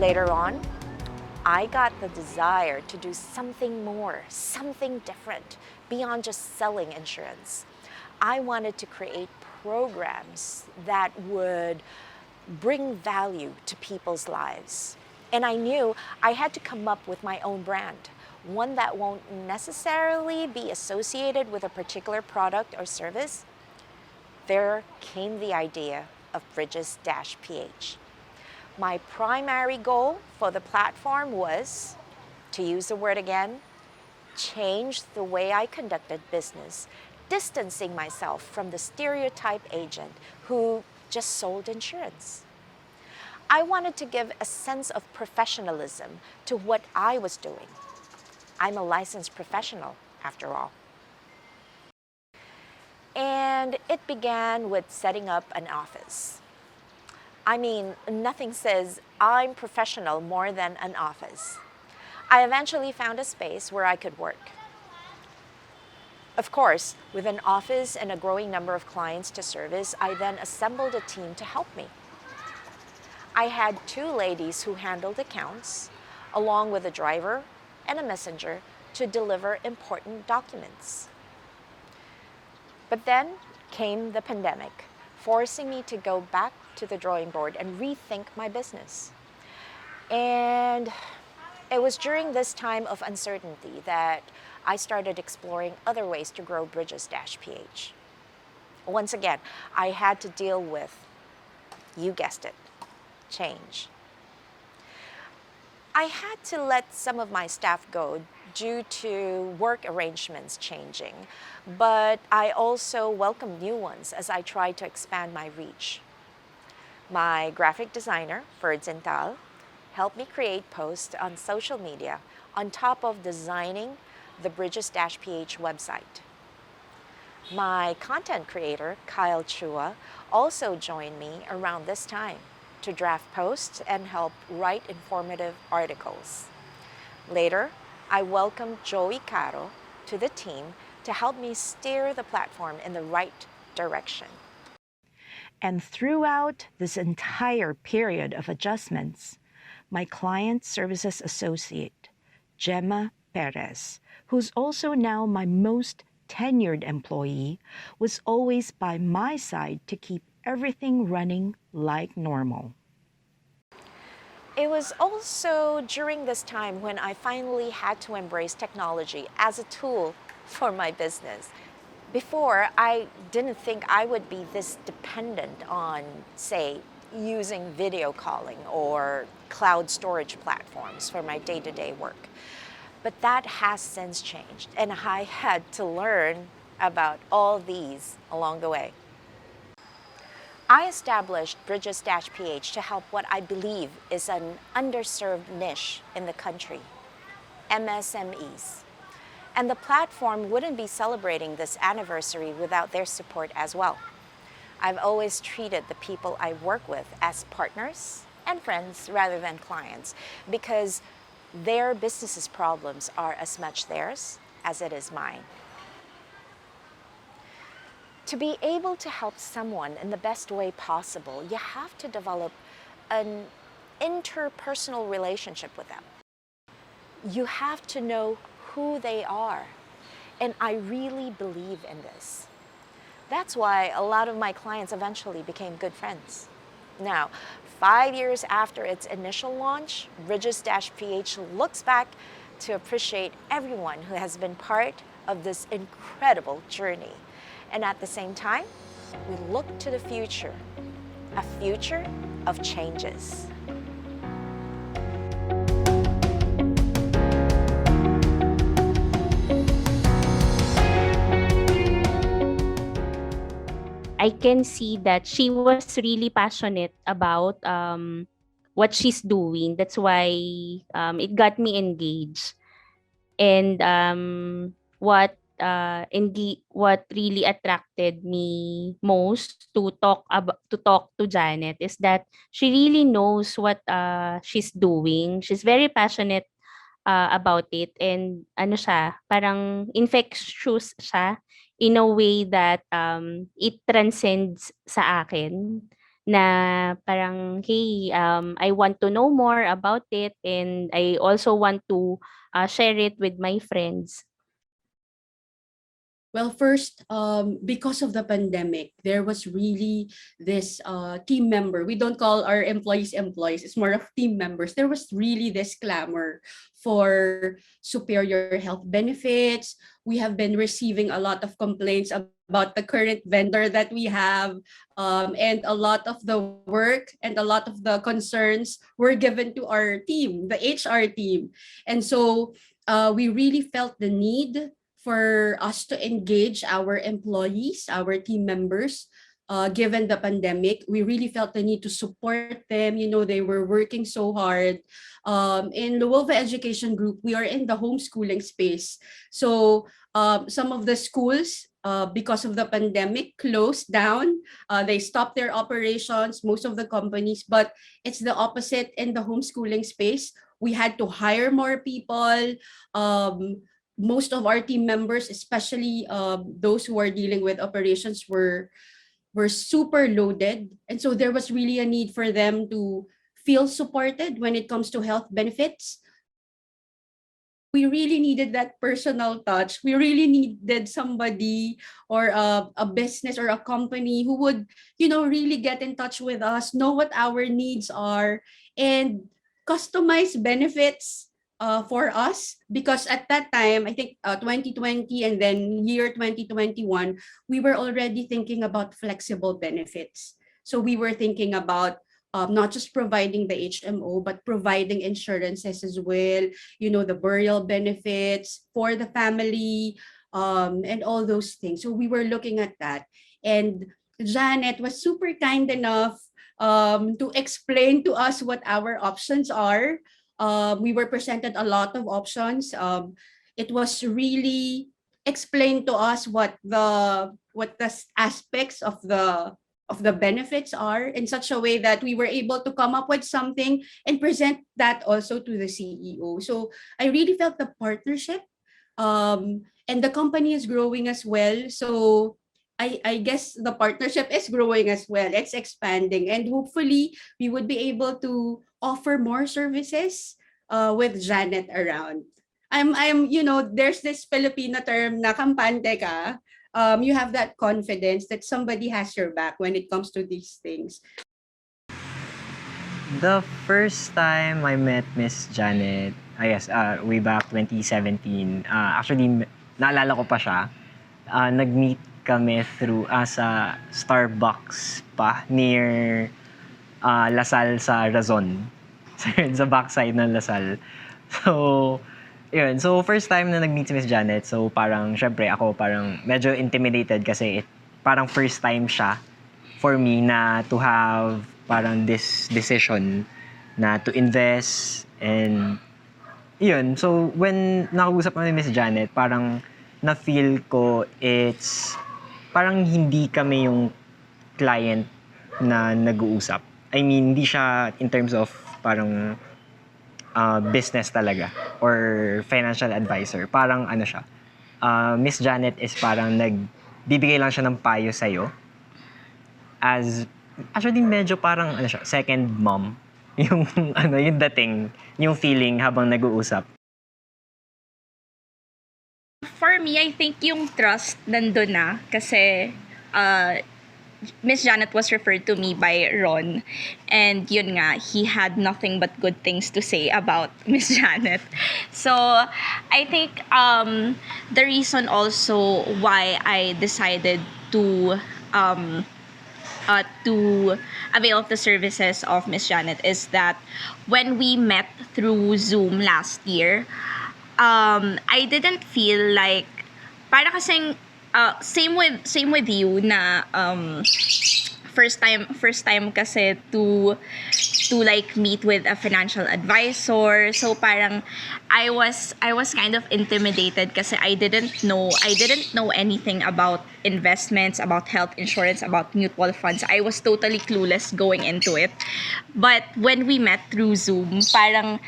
Later on, I got the desire to do something more, something different, beyond just selling insurance. I wanted to create programs that would bring value to people's lives. And I knew I had to come up with my own brand, one that won't necessarily be associated with a particular product or service. There came the idea of Bridges-PH. My primary goal for the platform was, to use the word again, change the way I conducted business, distancing myself from the stereotype agent who just sold insurance. I wanted to give a sense of professionalism to what I was doing. I'm a licensed professional, after all. And it began with setting up an office. I mean, nothing says I'm professional more than an office. I eventually found a space where I could work. Of course, with an office and a growing number of clients to service, I then assembled a team to help me. I had 2 ladies who handled accounts, along with a driver and a messenger to deliver important documents. But then came the pandemic, forcing me to go back to the drawing board and rethink my business. And it was during this time of uncertainty that I started exploring other ways to grow Bridges-PH. Once again, I had to deal with, you guessed it, change. I had to let some of my staff go due to work arrangements changing, but I also welcomed new ones as I tried to expand my reach. My graphic designer, Ferds helped me create posts on social media on top of designing the Bridges-PH website. My content creator, Kyle Chua, also joined me around this time to draft posts and help write informative articles. Later, I welcomed Joey Caro to the team to help me steer the platform in the right direction. And throughout this entire period of adjustments, my client services associate, Gemma Perez, who's also now my most tenured employee, was always by my side to keep everything running like normal. It was also during this time when I finally had to embrace technology as a tool for my business. Before, I didn't think I would be this dependent on, say, using video calling or cloud storage platforms for my day-to-day work. But that has since changed, and I had to learn about all these along the way. I established Bridges-PH to help what I believe is an underserved niche in the country, MSMEs. And the platform wouldn't be celebrating this anniversary without their support as well. I've always treated the people I work with as partners and friends rather than clients because their business's problems are as much theirs as it is mine. To be able to help someone in the best way possible, you have to develop an interpersonal relationship with them. You have to know who they are, and I really believe in this. That's why a lot of my clients eventually became good friends. Now, 5 years after its initial launch, Bridges-PH looks back to appreciate everyone who has been part of this incredible journey. And at the same time, we look to the future, a future of changes. I can see that she was really passionate about what she's doing. That's why it got me engaged. And what really attracted me most to talk to Janet is that she really knows what she's doing. She's very passionate about it, and ano siya, parang infectious siya in a way that it transcends sa akin na parang, "Hey, I want to know more about it and I also want to, share it with my friends." Well, first, because of the pandemic, there was really this team member. We don't call our employees employees, it's more of team members. There was really this clamor for superior health benefits. We have been receiving a lot of complaints about the current vendor that we have, and a lot of the work and a lot of the concerns were given to our team, the HR team. And so we really felt the need for us to engage our employees, our team members. Given the pandemic, we really felt the need to support them. You know, they were working so hard. In Luova Education Group, we are in the homeschooling space. So some of the schools, because of the pandemic, closed down. They stopped their operations, most of the companies, but it's the opposite in the homeschooling space. We had to hire more people. Most of our team members, especially those who are dealing with operations, were super loaded, and so there was really a need for them to feel supported when it comes to health benefits. We really needed that personal touch. We really needed somebody or a business or a company who would, you know, really get in touch with us, know what our needs are, and customize benefits for us. Because at that time, I think 2020 and then year 2021, we were already thinking about flexible benefits. So we were thinking about not just providing the HMO, but providing insurances as well, you know, the burial benefits for the family, and all those things. So we were looking at that. And Janet was super kind enough to explain to us what our options are. We were presented a lot of options. It was really explained to us what the aspects of the benefits are in such a way that we were able to come up with something and present that also to the CEO. So I really felt the partnership, and the company is growing as well. So I guess the partnership is growing as well. It's expanding, and hopefully we would be able to offer more services with Janet around. You know, there's this Filipino term na kampante ka. You have that confidence that somebody has your back when it comes to these things. The first time I met Miss Janet, I guess, way back 2017, actually, naalala ko pa siya. Nag-meet kami through sa Starbucks pa near Lasal sa Razon. Sa backside ng Lasal. So, yun. So, first time na nag-meet si Miss Janet, so parang, syempre, ako parang medyo intimidated kasi parang first time siya for me na to have parang this decision na to invest and yun. So, when nakausap kami ni Miss Janet, parang na-feel ko parang hindi kami yung client na nag-uusap. I mean, hindi siya in terms of parang business talaga or financial advisor. Parang ano siya, Miss Janet is parang nagbibigay lang siya ng payo sa'yo as, actually medyo parang ano siya, second mom. Yung ano, yung dating, yung feeling habang nag-uusap. For me, I think yung trust nandun na kasi Miss Janet was referred to me by Ron, and yun nga, he had nothing but good things to say about Miss Janet. So I think the reason also why I decided to avail of the services of Miss Janet is that when we met through Zoom last year, I didn't feel like para kasing same with you na first time kasi to like meet with a financial advisor. So parang I was kind of intimidated kasi I didn't know anything about investments, about health insurance, about mutual funds. I was totally clueless going into it. But when we met through Zoom, parang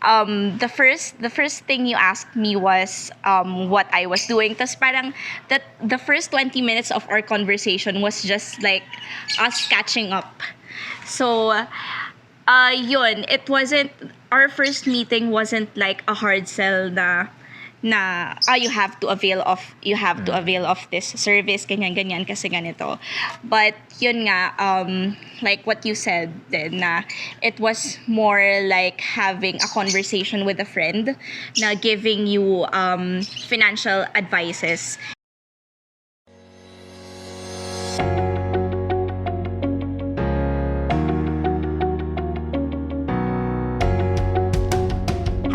the first thing you asked me was what I was doing. Tas parang that the first 20 minutes of our conversation was just like us catching up So, yun, it wasn't, our first meeting wasn't like a hard sell you have to avail of this service, ganyan ganyan kasi ganito. But yun nga, like what you said then, na it was more like having a conversation with a friend na giving you financial advices.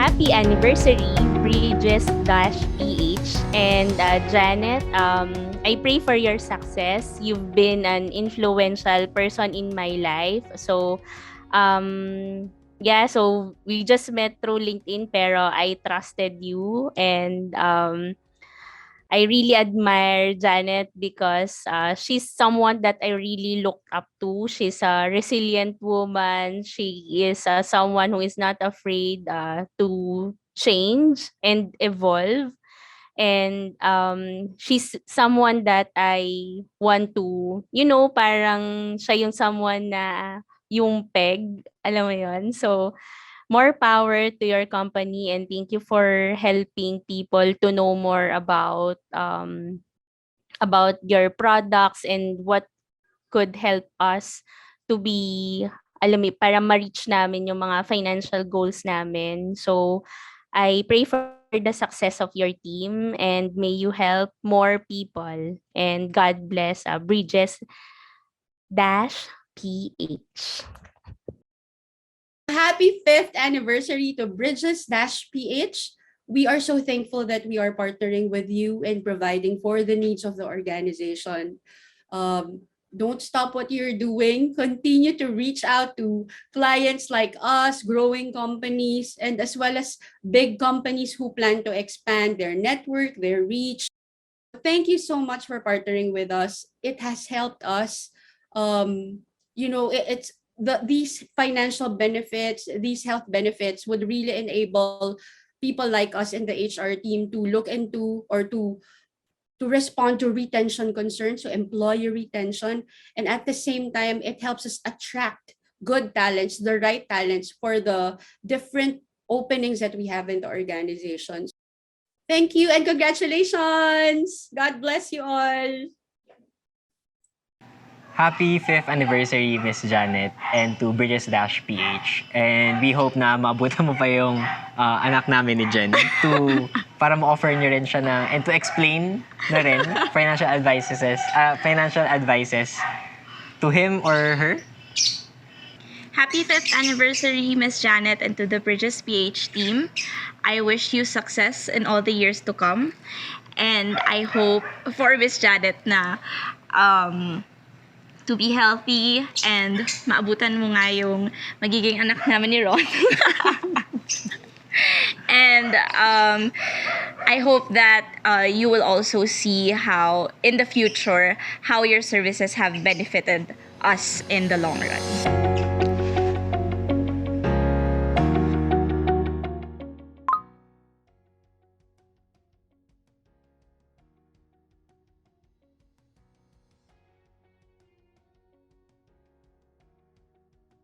Happy anniversary, Bridges-PH. And Janet, I pray for your success. You've been an influential person in my life. So, yeah, so we just met through LinkedIn, pero I trusted you. And I really admire Janet because she's someone that I really look up to. She's a resilient woman. She is someone who is not afraid to change and evolve. And she's someone that I want to, parang siya yung someone na yung peg, alam mo yun? So, more power to your company, and thank you for helping people to know more about your products and what could help us to be, alam mo, para ma-reach namin yung mga financial goals namin. So I pray for the success of your team, and may you help more people, and God bless Bridges dash PH. Happy 5th anniversary to Bridges-PH. We are so thankful that we are partnering with you and providing for the needs of the organization. Don't stop what you're doing. Continue to reach out to clients like us, growing companies, and as well as big companies who plan to expand their network, their reach. Thank you so much for partnering with us. It has helped us. It's these financial benefits, these health benefits would really enable people like us in the HR team to look into or to respond to retention concerns, so employee retention, and at the same time, it helps us attract good talents, the right talents for the different openings that we have in the organization. Thank you and congratulations! God bless you all! Happy 5th anniversary, Miss Janet, and to Bridges-PH. And we hope na maabutan mo pa yung anak namin ni Jen para ma-offer niyo rin siya and to explain na rin financial advices to him or her. Happy 5th anniversary, Miss Janet, and to the Bridges PH team. I wish you success in all the years to come. And I hope for Miss Janet na to be healthy and maabutan mo nga yung magiging anak namin ni Ron. And I hope that you will also see how, in the future, how your services have benefited us in the long run.